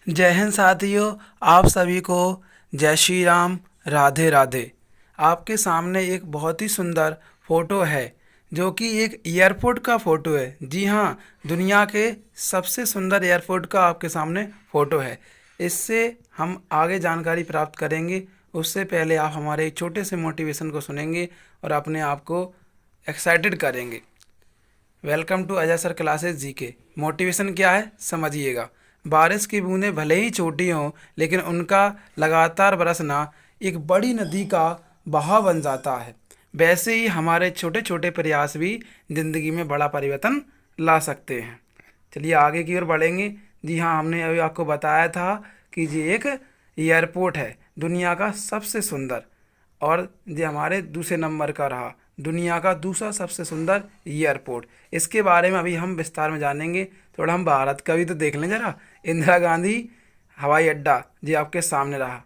जय हिंद साथियों। आप सभी को जय श्री राम, राधे राधे। आपके सामने एक बहुत ही सुंदर फ़ोटो है जो कि एक एयरपोर्ट का फ़ोटो है। जी हाँ, दुनिया के सबसे सुंदर एयरपोर्ट का आपके सामने फ़ोटो है। इससे हम आगे जानकारी प्राप्त करेंगे। उससे पहले आप हमारे एक छोटे से मोटिवेशन को सुनेंगे और अपने आप को एक्साइटेड करेंगे। Welcome to Ajay sir classes GK. Motivation क्या है समझिएगा। बारिश की बूंदें भले ही छोटी हों, लेकिन उनका लगातार बरसना एक बड़ी नदी का बहाव बन जाता है। वैसे ही हमारे छोटे छोटे प्रयास भी ज़िंदगी में बड़ा परिवर्तन ला सकते हैं। चलिए आगे की ओर बढ़ेंगे। जी हाँ, हमने अभी आपको बताया था कि ये एक एयरपोर्ट है, दुनिया का सबसे सुंदर। और ये हमारे दूसरे नंबर का रहा, दुनिया का दूसरा सबसे सुंदर एयरपोर्ट। इसके बारे में अभी हम विस्तार में जानेंगे। थोड़ा हम भारत का भी तो देख लें जरा। इंदिरा गांधी हवाई अड्डा जी आपके सामने रहा।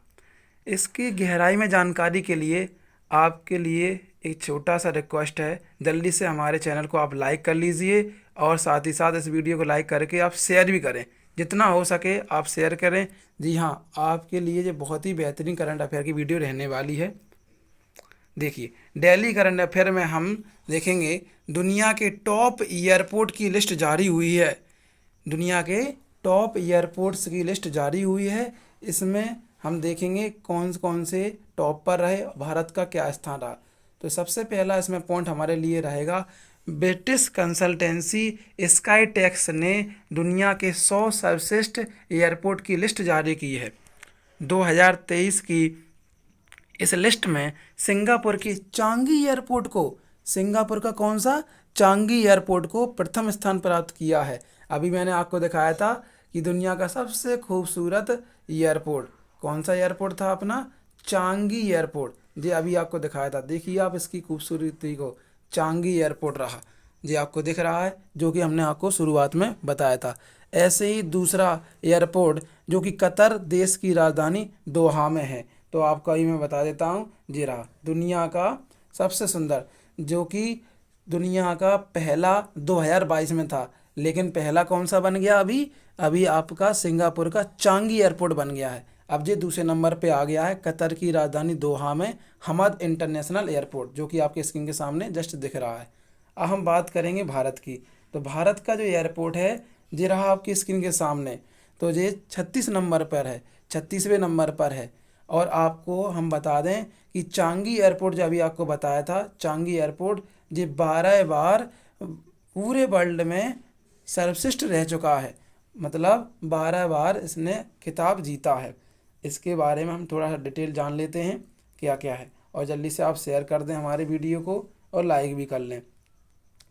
इसकी गहराई में जानकारी के लिए आपके लिए एक छोटा सा रिक्वेस्ट है, जल्दी से हमारे चैनल को आप लाइक कर लीजिए और साथ ही साथ इस वीडियो को लाइक करके आप शेयर भी करें। जितना हो सके आप शेयर करें। जी हाँ, आपके लिए ये बहुत ही बेहतरीन करंट अफेयर की वीडियो रहने वाली है। देखिए, दिल्ली करंट अफेयर में हम देखेंगे दुनिया के टॉप एयरपोर्ट की लिस्ट जारी हुई है। दुनिया के टॉप एयरपोर्ट्स की लिस्ट जारी हुई है। इसमें हम देखेंगे कौन कौन से टॉप पर रहे, भारत का क्या स्थान रहा। तो सबसे पहला इसमें पॉइंट हमारे लिए रहेगा, ब्रिटिश कंसल्टेंसी स्काई टैक्स ने दुनिया के 100 सर्वश्रेष्ठ एयरपोर्ट की लिस्ट जारी की है। 2023 की इस लिस्ट में सिंगापुर की चांगी एयरपोर्ट को, सिंगापुर का कौन सा, चांगी एयरपोर्ट को प्रथम स्थान प्राप्त किया है। अभी मैंने आपको दिखाया था कि दुनिया का सबसे खूबसूरत एयरपोर्ट कौन सा एयरपोर्ट था, अपना चांगी एयरपोर्ट। जी अभी आपको दिखाया था, देखिए आप इसकी खूबसूरती को। चांगी एयरपोर्ट रहा, जी आपको दिख रहा है, जो कि हमने आपको शुरुआत में बताया था। ऐसे ही दूसरा एयरपोर्ट जो कि कतर देश की राजधानी दोहा में है, तो आपको अभी मैं बता देता हूँ। जी रहा दुनिया का सबसे सुंदर, जो कि दुनिया का पहला 2022 में था, लेकिन पहला कौन सा बन गया, अभी अभी आपका सिंगापुर का चांगी एयरपोर्ट बन गया है। अब ये दूसरे नंबर पे आ गया है कतर की राजधानी दोहा में हमद इंटरनेशनल एयरपोर्ट, जो कि आपके स्क्रीन के सामने जस्ट दिख रहा है। अब हम बात करेंगे भारत की। तो भारत का जो एयरपोर्ट है ये रहा आपकी स्क्रीन के सामने। तो ये 36 नंबर पर है, 36वें नंबर पर है। और आपको हम बता दें कि चांगी एयरपोर्ट जो अभी आपको बताया था, चांगी एयरपोर्ट ये 12 बार पूरे वर्ल्ड में सर्वश्रेष्ठ रह चुका है। मतलब 12 बार इसने खिताब जीता है। इसके बारे में हम थोड़ा सा डिटेल जान लेते हैं क्या क्या है, और जल्दी से आप शेयर कर दें हमारे वीडियो को और लाइक भी कर लें।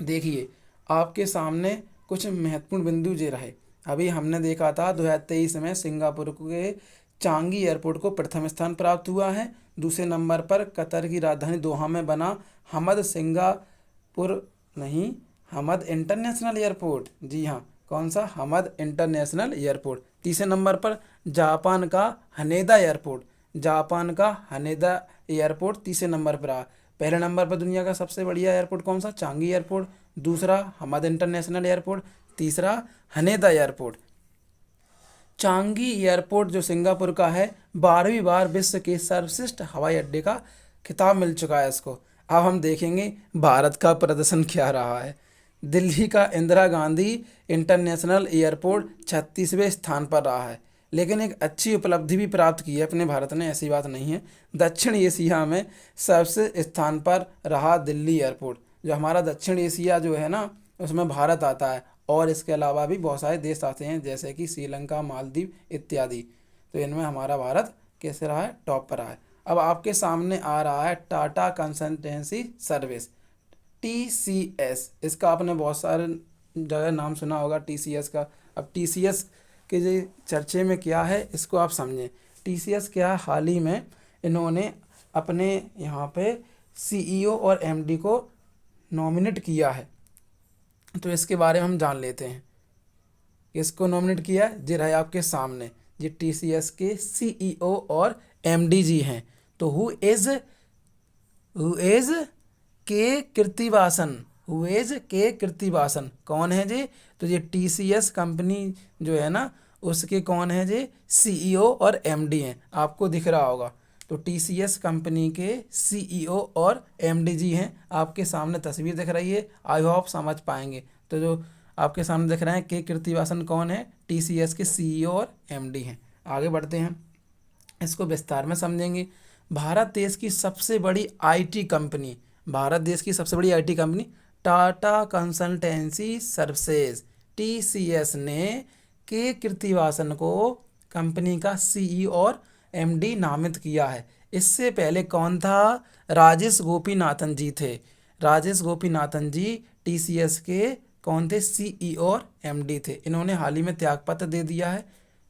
देखिए आपके सामने कुछ महत्वपूर्ण बिंदु जे रहे। अभी हमने देखा था 2023 में सिंगापुर के चांगी एयरपोर्ट को प्रथम स्थान प्राप्त हुआ है। दूसरे नंबर पर कतर की राजधानी दोहा में बना हमद सिंगापुर नहीं, हमद इंटरनेशनल एयरपोर्ट। जी हाँ, कौन सा, हमद इंटरनेशनल एयरपोर्ट। तीसरे नंबर पर जापान का हनेदा एयरपोर्ट, जापान का हनेदा एयरपोर्ट तीसरे नंबर पर आ। पहले नंबर पर दुनिया का सबसे बढ़िया एयरपोर्ट कौन सा, चांगी एयरपोर्ट। दूसरा हमद इंटरनेशनल एयरपोर्ट, तीसरा हनेदा एयरपोर्ट। चांगी एयरपोर्ट जो सिंगापुर का है, 12वीं बार विश्व के सर्वश्रेष्ठ हवाई अड्डे का खिताब मिल चुका है इसको। अब हम देखेंगे भारत का प्रदर्शन क्या रहा है। दिल्ली का इंदिरा गांधी इंटरनेशनल एयरपोर्ट 36वें स्थान पर रहा है, लेकिन एक अच्छी उपलब्धि भी प्राप्त की है अपने भारत ने, ऐसी बात नहीं है। दक्षिण एशिया में सबसे स्थान पर रहा दिल्ली एयरपोर्ट। जो हमारा दक्षिण एशिया जो है ना, उसमें भारत आता है, और इसके अलावा भी बहुत सारे देश आते हैं जैसे कि श्रीलंका, मालदीव इत्यादि। तो इनमें हमारा भारत कैसे रहा है, टॉप पर रहा है। अब आपके सामने आ रहा है टाटा कंसल्टेंसी सर्विस, TCS। इसका आपने बहुत सारे जगह नाम सुना होगा TCS का। अब TCS के जो चर्चे में क्या है इसको आप समझें। TCS क्या है, हाल ही में इन्होंने अपने यहाँ पे CEO और MD को नॉमिनेट किया है। तो इसके बारे में हम जान लेते हैं, किसको नॉमिनेट किया है। जी रहे आपके सामने, ये TCS के CEO और MD जी हैं। तो हु इज के कृतिवासन, हुएज के कृतिवासन कौन है जी, तो ये TCS कंपनी जो है ना, उसके कौन है जी, सीईओ और एमडी हैं, आपको दिख रहा होगा। तो टीसीएस कंपनी के सीईओ और एमडी जी हैं, आपके सामने तस्वीर दिख रही है, आई होप समझ पाएंगे। तो जो आपके सामने दिख रहे हैं के कृतिवासन कौन है, टीसीएस के सीईओ और एमडी हैं। आगे बढ़ते हैं, इसको विस्तार में समझेंगे। भारत देश की सबसे बड़ी आईटी कंपनी, भारत देश की सबसे बड़ी IT company Tata consultancy services TCS ने के कृतिवासन को कंपनी का सीईओ और एमडी नामित किया है। इससे पहले कौन था, राजेश गोपीनाथन जी थे। राजेश गोपीनाथन जी टीसीएस के कौन थे, सीईओ और एमडी थे। इन्होंने हाल ही में त्यागपत्र दे दिया है।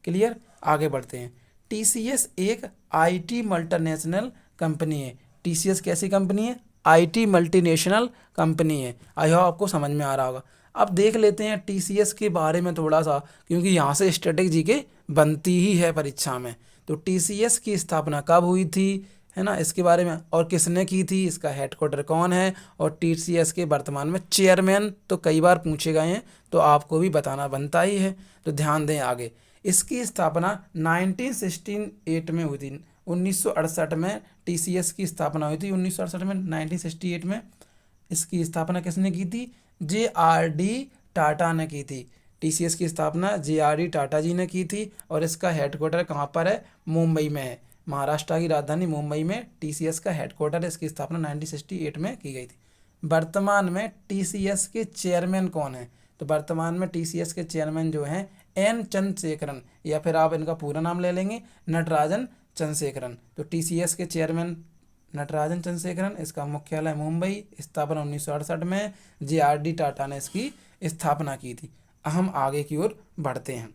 क्लियर, आगे बढ़ते हैं। टीसीएस एक आईटी मल्टीनेशनल कंपनी है। टीसीएस कैसी कंपनी है, आईटी मल्टीनेशनल कंपनी है। आई होप आपको समझ में आ रहा होगा। अब देख लेते हैं टीसीएस के बारे में थोड़ा सा, क्योंकि यहाँ से स्टैटिक जीके बनती ही है परीक्षा में। तो टीसीएस की स्थापना कब हुई थी, है ना, इसके बारे में, और किसने की थी, इसका हेडक्वार्टर कौन है, और टीसीएस के वर्तमान में चेयरमैन तो कई बार पूछे गए हैं, तो आपको भी बताना बनता ही है। तो ध्यान दें आगे। इसकी स्थापना 1968 में हुई थी। 1968 में टीसीएस की स्थापना हुई थी। 1968 में, 1968 में इसकी स्थापना किसने की थी, जेआरडी टाटा ने की थी। टीसीएस की स्थापना जेआरडी टाटा जी ने की थी, और इसका हेडक्वार्टर कहाँ पर है, मुंबई में है। महाराष्ट्र की राजधानी मुंबई में टीसीएस का हेडक्वार्टर है। इसकी स्थापना 1968 में की गई थी। वर्तमान में टीसीएस के चेयरमैन कौन है, तो वर्तमान में टीसीएस के चेयरमैन जो हैं एन चंद्रशेखरन, या फिर आप इनका पूरा नाम ले लेंगे नटराजन चंद्रशेखरन। तो टीसीएस के चेयरमैन नटराजन चंद्रशेखरन, इसका मुख्यालय मुंबई, स्थापना 1968 में, जेआरडी टाटा ने इसकी स्थापना की थी। हम आगे की ओर बढ़ते हैं।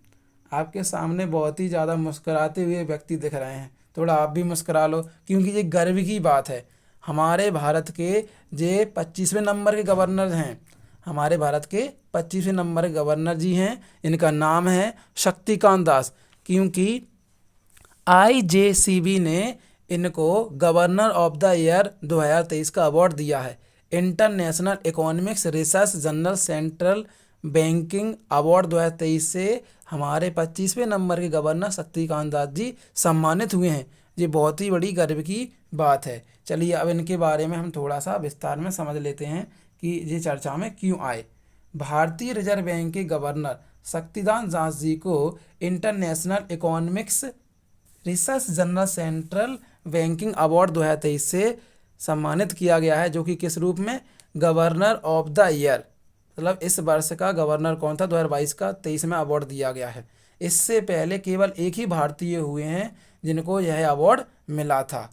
आपके सामने बहुत ही ज़्यादा मुस्कुराते हुए व्यक्ति दिख रहे हैं, थोड़ा आप भी मुस्कुरा लो, क्योंकि ये गर्व की बात है। हमारे भारत के जे 25वें नंबर के गवर्नर हैं, हमारे भारत के 25वें नंबर के गवर्नर जी हैं, इनका नाम है शक्तिकांत दास। क्योंकि आईजेसीबी ने इनको गवर्नर ऑफ द ईयर 2023 का अवार्ड दिया है। International economics research journal central banking award 2023 से हमारे 25वें नंबर के गवर्नर शक्तिकांत दास जी सम्मानित हुए हैं। ये बहुत ही बड़ी गर्व की बात है। चलिए अब इनके बारे में हम थोड़ा सा विस्तार में समझ लेते हैं कि ये चर्चा में क्यों आए। भारतीय रिजर्व बैंक के गवर्नर शक्तिकांत दास जी को international economics research journal central banking award 2023 से सम्मानित किया गया है, जो कि किस रूप में, गवर्नर ऑफ द ईयर, मतलब इस वर्ष का गवर्नर कौन था, 2022 का 23 में अवार्ड दिया गया है। इससे पहले केवल एक ही भारतीय हुए हैं जिनको यह अवार्ड मिला था,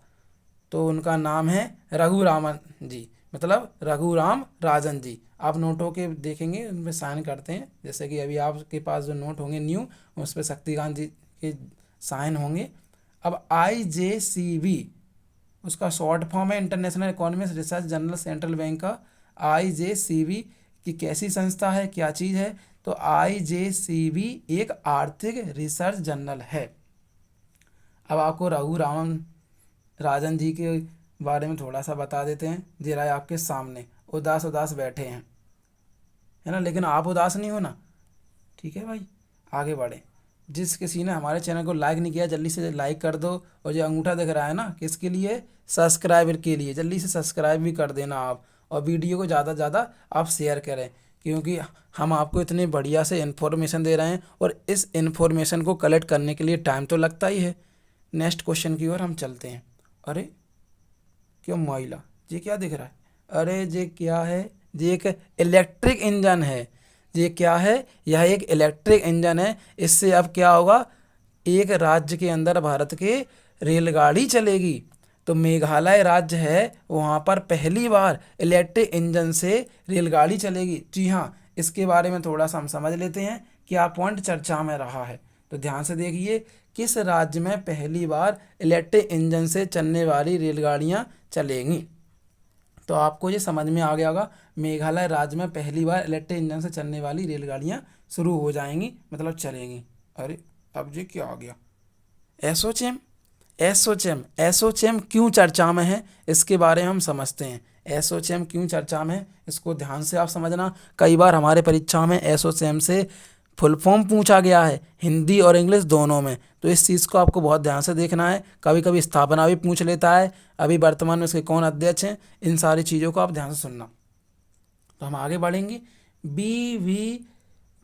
तो उनका नाम है रघुरामन जी, मतलब रघुराम राजन जी। आप नोटों के देखेंगे उनमें साइन करते हैं, जैसे कि अभी आपके पास जो नोट होंगे न्यू, उस पर शक्तिकांत जी के साइन होंगे। अब आईजेसीबी उसका शॉर्ट फॉर्म है, international economics research journal central bank का। आईजेसीबी की कैसी संस्था है, क्या चीज़ है, तो आईजेसीबी एक आर्थिक रिसर्च जर्नल है। अब आपको रघुरामन राजन जी के बारे में थोड़ा सा बता देते हैं। जरा आपके सामने उदास उदास बैठे हैं, है ना, लेकिन आप उदास नहीं होना, ठीक है भाई। आगे बढ़े। जिस किसी ने हमारे चैनल को लाइक नहीं किया, जल्दी से लाइक कर दो, और जो अंगूठा दिख रहा है ना, किसके लिए, सब्सक्राइबर के लिए, जल्दी से सब्सक्राइब भी कर देना आप, और वीडियो को ज़्यादा से ज़्यादा आप शेयर करें, क्योंकि हम आपको इतने बढ़िया से इन्फॉर्मेशन दे रहे हैं, और इस इन्फॉर्मेशन को कलेक्ट करने के लिए टाइम तो लगता ही है। नेक्स्ट क्वेश्चन की ओर हम चलते हैं। अरे क्यों महिला, ये क्या दिख रहा है, अरे ये क्या है, ये एक इलेक्ट्रिक इंजन है। ये क्या है, यह एक इलेक्ट्रिक इंजन है। इससे अब क्या होगा, एक राज्य के अंदर भारत के रेलगाड़ी चलेगी। तो मेघालय राज्य है, वहाँ पर पहली बार इलेक्ट्रिक इंजन से रेलगाड़ी चलेगी। जी हाँ, इसके बारे में थोड़ा सा हम समझ लेते हैं, क्या पॉइंट चर्चा में रहा है। तो ध्यान से देखिए, किस राज्य में पहली बार इलेक्ट्रिक इंजन से चलने वाली रेलगाड़ियाँ चलेंगी, तो आपको ये समझ में आ गया होगा। मेघालय राज्य में पहली बार इलेक्ट्रिक इंजन से चलने वाली रेलगाड़ियाँ शुरू हो जाएंगी, मतलब चलेंगी। अरे अब ये क्या आ गया, एसोचैम। एसोचैम, एसोचैम क्यों चर्चा में है, इसके बारे में हम समझते हैं। एसोचैम क्यों चर्चा में है, इसको ध्यान से आप समझना। कई बार हमारे परीक्षा में एसोचैम से फुल फॉर्म पूछा गया है हिंदी और इंग्लिश दोनों में, तो इस चीज़ को आपको बहुत ध्यान से देखना है। कभी कभी स्थापना भी पूछ लेता है, अभी वर्तमान में इसके कौन अध्यक्ष हैं, इन सारी चीज़ों को आप ध्यान से सुनना। तो हम आगे बढ़ेंगे। बी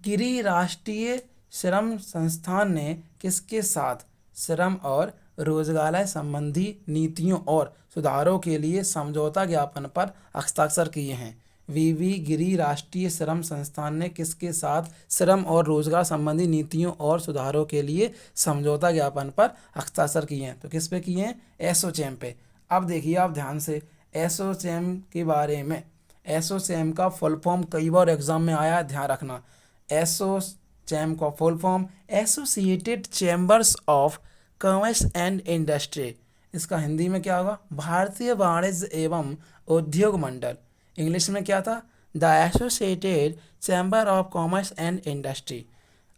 गिरी राष्ट्रीय श्रम संस्थान ने किसके साथ श्रम और रोजगार संबंधी नीतियों और सुधारों के लिए समझौता ज्ञापन पर हस्ताक्षर किए हैं? गिरी राष्ट्रीय श्रम संस्थान ने किसके साथ श्रम और रोजगार संबंधी नीतियों और सुधारों के लिए समझौता ज्ञापन पर हस्ताक्षर किए हैं? तो किस पे किए हैं? एसोचैम पे। अब देखिए आप ध्यान से एसोचैम के बारे में। एसोचैम का फुल फॉर्म कई बार एग्जाम में आया, ध्यान रखना। एसोचैम का full form associated chambers of commerce and industry. इसका हिंदी में क्या होगा? भारतीय वाणिज्य एवं उद्योग मंडल। इंग्लिश में क्या था? The associated chamber of commerce and industry.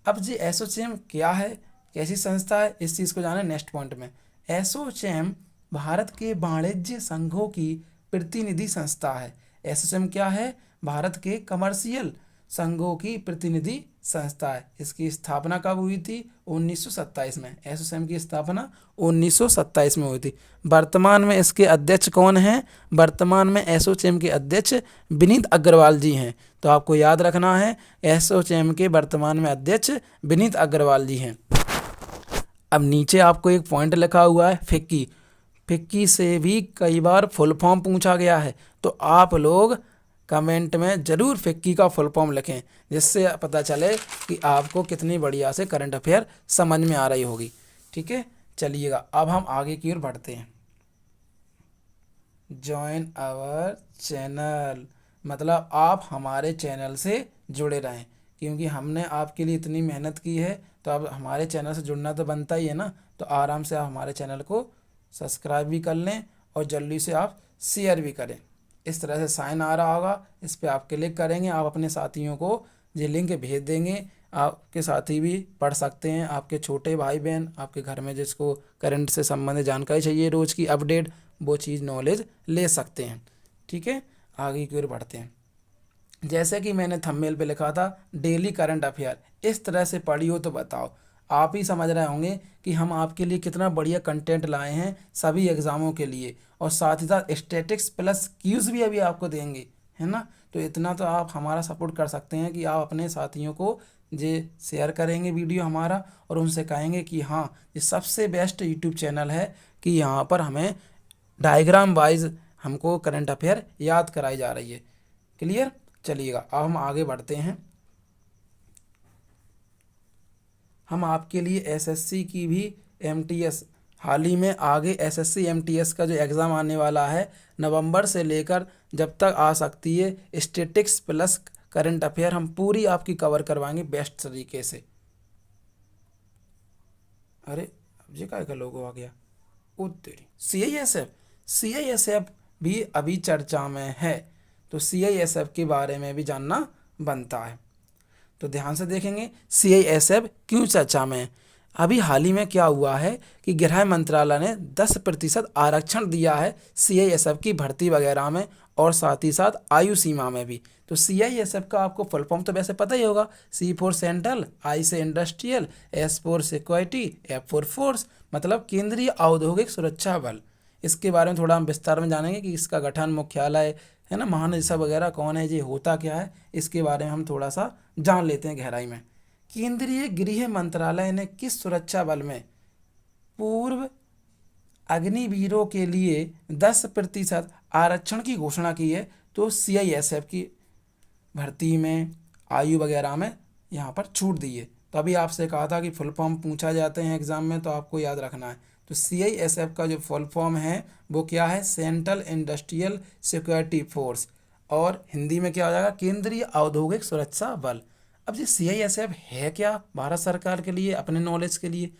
अब जी एसोचैम क्या है, कैसी संस्था है, इस चीज़ को जाने नेक्स्ट पॉइंट में। एसोचैम भारत के वाणिज्य संघों की प्रतिनिधि संस्था है। एसोचैम क्या है? भारत के कमर्शियल संघों की प्रतिनिधि संस्था है। इसकी स्थापना कब हुई थी? 1927 में। एसोचैम की स्थापना 1927 में हुई थी। वर्तमान में इसके अध्यक्ष कौन हैं? वर्तमान में एसोचैम के अध्यक्ष विनीत अग्रवाल जी हैं। तो आपको याद रखना है, एसोचैम के वर्तमान में अध्यक्ष विनीत अग्रवाल जी हैं। अब नीचे आपको एक पॉइंट लिखा हुआ है फिक्की। फिक्की से भी कई बार फुल फॉर्म पूछा गया है, तो आप लोग कमेंट में ज़रूर फिक्की का फुल फॉर्म लिखें, जिससे पता चले कि आपको कितनी बढ़िया से करंट अफेयर समझ में आ रही होगी। ठीक है, चलिएगा अब हम आगे की ओर बढ़ते हैं। जॉइन आवर चैनल मतलब आप हमारे चैनल से जुड़े रहें, क्योंकि हमने आपके लिए इतनी मेहनत की है, तो अब हमारे चैनल से जुड़ना तो बनता ही है ना। तो आराम से आप हमारे चैनल को सब्सक्राइब भी कर लें और जल्दी से आप शेयर भी करें। इस तरह से साइन आ रहा होगा, इस पर आप क्लिक करेंगे, आप अपने साथियों को ये लिंक भेज देंगे। आपके साथी भी पढ़ सकते हैं, आपके छोटे भाई बहन, आपके घर में जिसको करंट से संबंधित जानकारी चाहिए, रोज़ की अपडेट, वो चीज़ नॉलेज ले सकते हैं। ठीक है, आगे की ओर बढ़ते हैं। जैसे कि मैंने थंबनेल पे लिखा था, डेली करंट अफेयर, इस तरह से पढ़ी हो तो बताओ। आप ही समझ रहे होंगे कि हम आपके लिए कितना बढ़िया कंटेंट लाए हैं सभी एग्ज़ामों के लिए, और साथ ही साथ स्टैटिक्स प्लस क्यूज़ भी अभी आपको देंगे, है ना। तो इतना तो आप हमारा सपोर्ट कर सकते हैं कि आप अपने साथियों को ये शेयर करेंगे वीडियो हमारा, और उनसे कहेंगे कि हाँ, ये सबसे बेस्ट यूट्यूब चैनल है कि यहाँ पर हमें डायग्राम वाइज हमको करंट अफेयर याद कराई जा रही है। क्लियर? चलिएगा अब हम आगे बढ़ते हैं। हम आपके लिए एसएससी की भी एमटीएस, हाल ही में आगे एसएससी एमटीएस का जो एग्ज़ाम आने वाला है नवंबर से लेकर जब तक आ सकती है, स्टैटिक्स प्लस करंट अफेयर हम पूरी आपकी कवर करवाएंगे बेस्ट तरीके से। अरे अब ये काय का लोगो आ गया, ओ तेरी। सीआईएसएफ भी अभी चर्चा में है, तो सीआईएसएफ के बारे में भी जानना बनता है। तो ध्यान से देखेंगे सीआईएसएफ क्यों चर्चा में है। अभी हाल ही में क्या हुआ है कि गृह मंत्रालय ने 10% आरक्षण दिया है सीआईएसएफ की भर्ती वगैरह में, और साथ ही साथ आयु सीमा में भी। तो सीआईएसएफ का आपको फुल फॉर्म तो वैसे पता ही होगा, सी फॉर सेंट्रल, आई से industrial, S for security, F for force, मतलब केंद्रीय औद्योगिक सुरक्षा बल। इसके बारे में थोड़ा हम विस्तार में जानेंगे कि इसका गठन, मुख्यालय, है ना, महानिदेशक वगैरह कौन है, ये होता क्या है, इसके बारे में हम थोड़ा सा जान लेते हैं गहराई में। केंद्रीय गृह मंत्रालय ने किस सुरक्षा बल में पूर्व अग्निवीरों के लिए 10% आरक्षण की घोषणा की है? तो सीआईएसएफ की भर्ती में, आयु वगैरह में यहाँ पर छूट दी है। तो अभी आपसे कहा था कि फुल फॉर्म पूछा जाते हैं एग्जाम में, तो आपको याद रखना है। तो सीआईएसएफ का जो फुल फॉर्म है वो क्या है? सेंट्रल इंडस्ट्रियल सिक्योरिटी फोर्स, और हिंदी में क्या हो जाएगा? केंद्रीय औद्योगिक सुरक्षा बल। अब ये सीआईएसएफ है क्या भारत सरकार के लिए, अपने नॉलेज के लिए?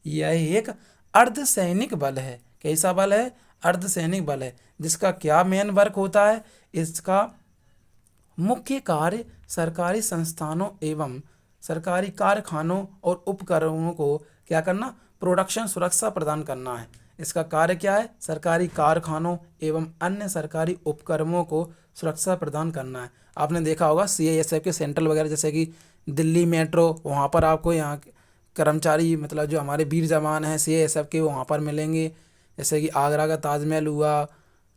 यह एक अर्धसैनिक बल है। कैसा बल है? अर्धसैनिक बल है, जिसका क्या मेन वर्क होता है? इसका मुख्य कार्य सरकारी संस्थानों एवं सरकारी कारखानों और उपकरणों को क्या करना? प्रोडक्शन सुरक्षा प्रदान करना है। इसका कार्य क्या है? सरकारी कारखानों एवं अन्य सरकारी उपकरणों को सुरक्षा प्रदान करना है। आपने देखा होगा सीआईएसएफ के सेंट्रल वगैरह, जैसे कि दिल्ली मेट्रो, वहाँ पर आपको यहाँ कर्मचारी मतलब जो हमारे वीर जवान हैं सीआईएसएफ के वहाँ पर मिलेंगे। जैसे कि आगरा का ताजमहल हुआ,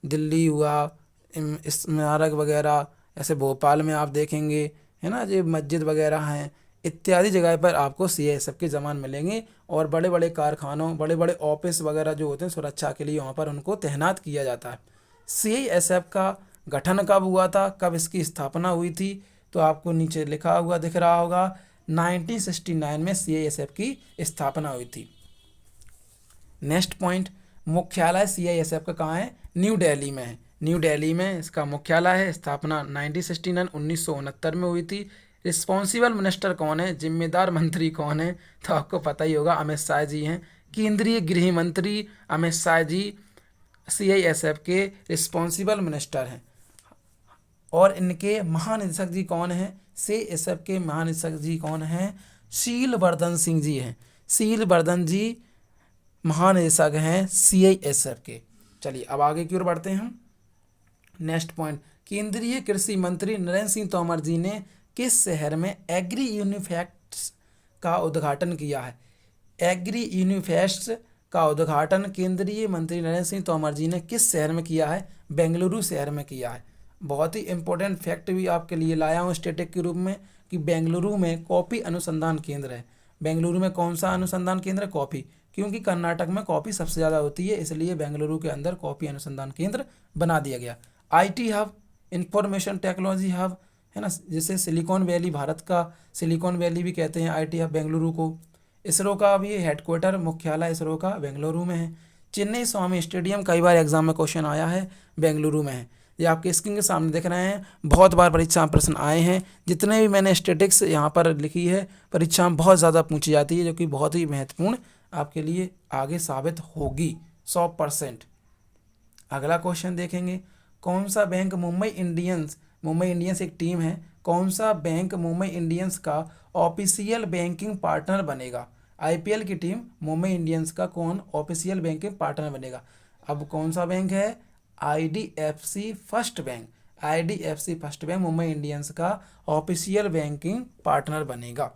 दिल्ली हुआ, स्मारक वगैरह, ऐसे भोपाल में आप देखेंगे है ना, जो मस्जिद वगैरह हैं, इत्यादि जगह पर आपको सीआईएसएफ के जवान मिलेंगे। और बड़े बड़े कारखानों, बड़े बड़े ऑफिस वगैरह जो होते हैं सुरक्षा के लिए, वहाँ पर उनको तैनात किया जाता है। सीआईएसएफ का गठन कब हुआ था, कब इसकी स्थापना हुई थी, तो आपको नीचे लिखा हुआ दिख रहा होगा 1969 में सीआईएसएफ की स्थापना हुई थी। नेक्स्ट पॉइंट, मुख्यालय सीआईएसएफ का कहाँ है, न्यू दिल्ली में है। न्यू दिल्ली में इसका मुख्यालय है। स्थापना 1969 में हुई थी। रिस्पॉन्सिबल मिनिस्टर कौन है, जिम्मेदार मंत्री कौन है, तो आपको पता ही होगा, अमित शाह जी हैं। केंद्रीय गृह मंत्री अमित शाह जी सीआईएसएफ के रिस्पॉन्सिबल मिनिस्टर हैं। और इनके महानिदेशक जी कौन हैं, सीआईएसएफ के महानिदेशक जी कौन हैं, शीलवर्धन सिंह जी हैं। शीलवर्धन जी महानिदेशक हैं सीआईएसएफ के। चलिए अब आगे की ओर बढ़ते हैं हम। नेक्स्ट पॉइंट, केंद्रीय कृषि मंत्री नरेंद्र सिंह तोमर जी ने किस शहर में एग्री यूनिफेस्ट का उद्घाटन किया है। एग्री यूनिफेस्ट का उद्घाटन केंद्रीय मंत्री नरेंद्र सिंह तोमर जी ने किस शहर में किया है, बेंगलुरु शहर में किया है। बहुत ही इंपॉर्टेंट फैक्ट भी आपके लिए लाया हूँ स्टैटिक के रूप में कि बेंगलुरु में कॉफ़ी अनुसंधान केंद्र है। बेंगलुरु में कौन सा अनुसंधान केंद्र है, कॉफ़ी, क्योंकि कर्नाटक में कॉफ़ी सबसे ज़्यादा होती है, इसलिए बेंगलुरु के अंदर कॉफ़ी अनुसंधान केंद्र बना दिया गया। IT hub, information technology hub है ना, जिसे सिलिकॉन वैली, भारत का सिलिकॉन वैली भी कहते हैं आईटी हब बेंगलुरु को। इसरो का भी हेडक्वार्टर, मुख्यालय इसरो का बेंगलुरु में है। चेन्नई स्वामी स्टेडियम, कई बार एग्जाम में क्वेश्चन आया है, बेंगलुरु में है। ये आपके स्क्रीन के सामने दिख रहे हैं, बहुत बार परीक्षा में प्रश्न आए हैं। जितने भी मैंने स्टैटिक्स यहाँ पर लिखी है, परीक्षा में बहुत ज़्यादा पूछी जाती है, जो कि बहुत ही महत्वपूर्ण आपके लिए आगे साबित होगी 100%। अगला क्वेश्चन देखेंगे, कौन सा बैंक मुंबई इंडियंस एक टीम है, कौन सा बैंक मुंबई इंडियंस का ऑफिशियल बैंकिंग पार्टनर बनेगा। आईपीएल की टीम मुंबई इंडियंस का कौन ऑफिशियल बैंकिंग पार्टनर बनेगा। अब कौन सा बैंक है, IDFC first bank. IDFC first bank Mumbai Indians का ऑफिशियल बैंकिंग पार्टनर बनेगा।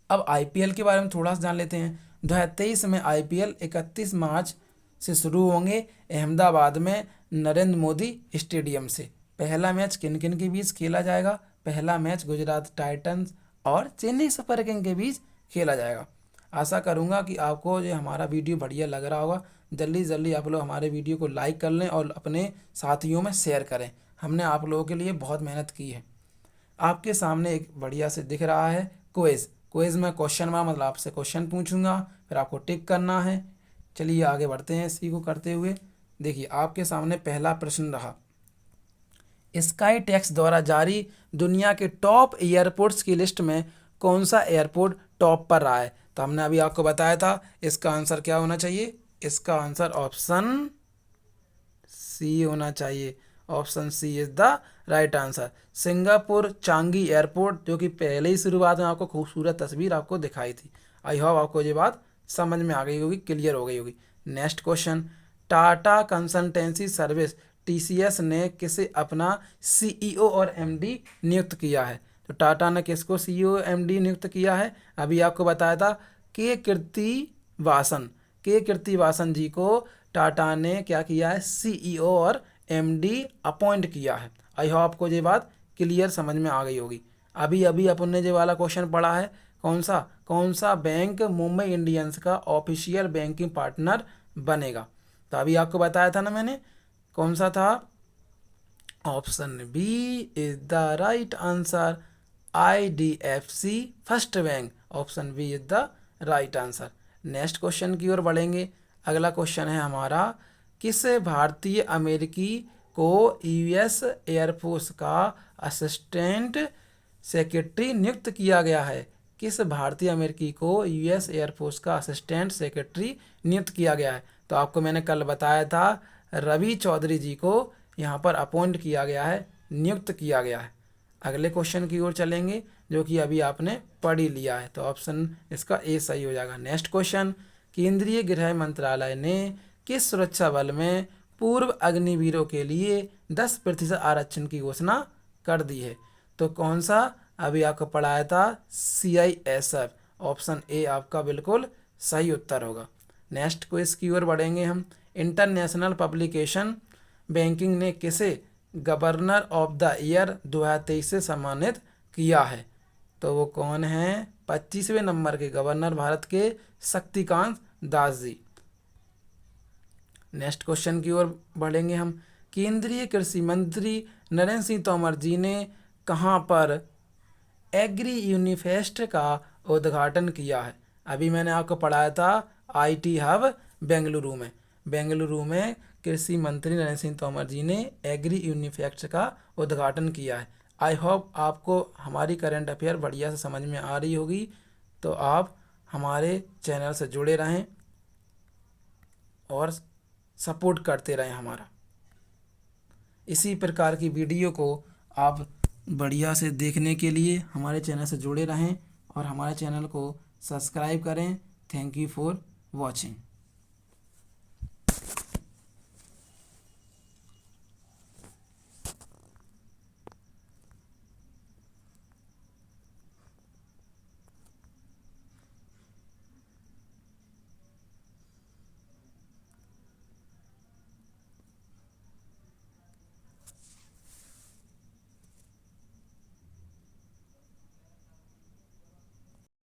अब आईपीएल के बारे में थोड़ा सा जान लेते हैं। 2023 में आईपीएल 31 मार्च से शुरू होंगे अहमदाबाद में नरेंद्र मोदी स्टेडियम से। पहला मैच किन किन के बीच खेला जाएगा, पहला मैच गुजरात टाइटंस और चेन्नई सुपर किंग के बीच खेला जाएगा। आशा करूंगा कि आपको ये हमारा वीडियो बढ़िया लग रहा होगा। जल्दी जल्दी आप लोग हमारे वीडियो को लाइक कर लें और अपने साथियों में शेयर करें। हमने आप लोगों के लिए बहुत मेहनत की है। आपके सामने एक बढ़िया से दिख रहा है क्विज में क्वेश्चन मार्क, मतलब आपसे क्वेश्चन पूछूंगा, फिर आपको टिक करना है। चलिए आगे बढ़ते हैं इसी को करते हुए। देखिए आपके सामने पहला प्रश्न रहा, स्काई टैक्स द्वारा जारी दुनिया के टॉप एयरपोर्ट्स की लिस्ट में कौन सा एयरपोर्ट टॉप पर रहा है। तो हमने अभी आपको बताया था, इसका आंसर क्या होना चाहिए, इसका आंसर ऑप्शन सी होना चाहिए। Option C is the right answer. Singapore Changi airport, जो कि पहले ही शुरुआत में आपको खूबसूरत तस्वीर आपको दिखाई थी। आई होप आपको ये बात समझ में आ गई होगी, क्लियर हो गई होगी। Next question, Tata consultancy service TCS ने किसे अपना सीईओ और एमडी नियुक्त किया है। तो टाटा ने किसको सीईओ एमडी नियुक्त किया है, अभी आपको बताया था, के कीर्तिवासन जी को टाटा ने क्या किया है, सीईओ और एमडी अपॉइंट किया है। आई होप आपको ये बात क्लियर समझ में आ गई होगी। अभी अभी अपन ने ये वाला क्वेश्चन पढ़ा है, कौन सा बैंक मुंबई इंडियंस का ऑफिशियल बैंकिंग पार्टनर बनेगा। तो अभी आपको बताया था ना मैंने, कौन सा था, option B is the right answer, IDFC first bank. Option B is the right answer. Next question की ओर बढ़ेंगे। अगला क्वेश्चन है हमारा, किस भारतीय अमेरिकी को यूएस एयरफोर्स का असिस्टेंट सेक्रेटरी नियुक्त किया गया है। किस भारतीय अमेरिकी को यूएस एयरफोर्स का असिस्टेंट सेक्रेटरी नियुक्त किया गया है। तो आपको मैंने कल बताया था, रवि चौधरी जी को यहाँ पर अपॉइंट किया गया है, नियुक्त किया गया है। अगले क्वेश्चन की ओर चलेंगे, जो कि अभी आपने पढ़ ही लिया है, तो ऑप्शन इसका ए सही हो जाएगा। नेक्स्ट क्वेश्चन, केंद्रीय गृह मंत्रालय ने किस सुरक्षा बल में पूर्व अग्निवीरों के लिए 10% आरक्षण की घोषणा कर दी है। तो कौन सा अभी आपको पढ़ाया था CISF। ऑप्शन ए आपका बिल्कुल सही उत्तर होगा। नेक्स्ट क्विज की ओर बढ़ेंगे हम। इंटरनेशनल पब्लिकेशन बैंकिंग ने किसे गवर्नर ऑफ द ईयर 2023 से सम्मानित किया है? तो वो कौन है? 25वें नंबर के गवर्नर भारत के शक्तिकांत दास जी। नेक्स्ट क्वेश्चन की ओर बढ़ेंगे हम। केंद्रीय कृषि मंत्री नरेंद्र सिंह तोमर जी ने कहाँ पर एग्री यूनिफेस्ट का उद्घाटन किया है? अभी मैंने आपको पढ़ाया था IT हब बेंगलुरु में। बेंगलुरु में कृषि मंत्री नरेंद्र सिंह तोमर जी ने एग्री यूनिफेस्ट का उद्घाटन किया है। आई होप आपको हमारी करंट अफेयर बढ़िया से समझ में आ रही होगी। तो आप हमारे चैनल से जुड़े रहें और सपोर्ट करते रहें हमारा। इसी प्रकार की वीडियो को आप बढ़िया से देखने के लिए हमारे चैनल से जुड़े रहें और हमारे चैनल को सब्सक्राइब करें। Thank you for watching.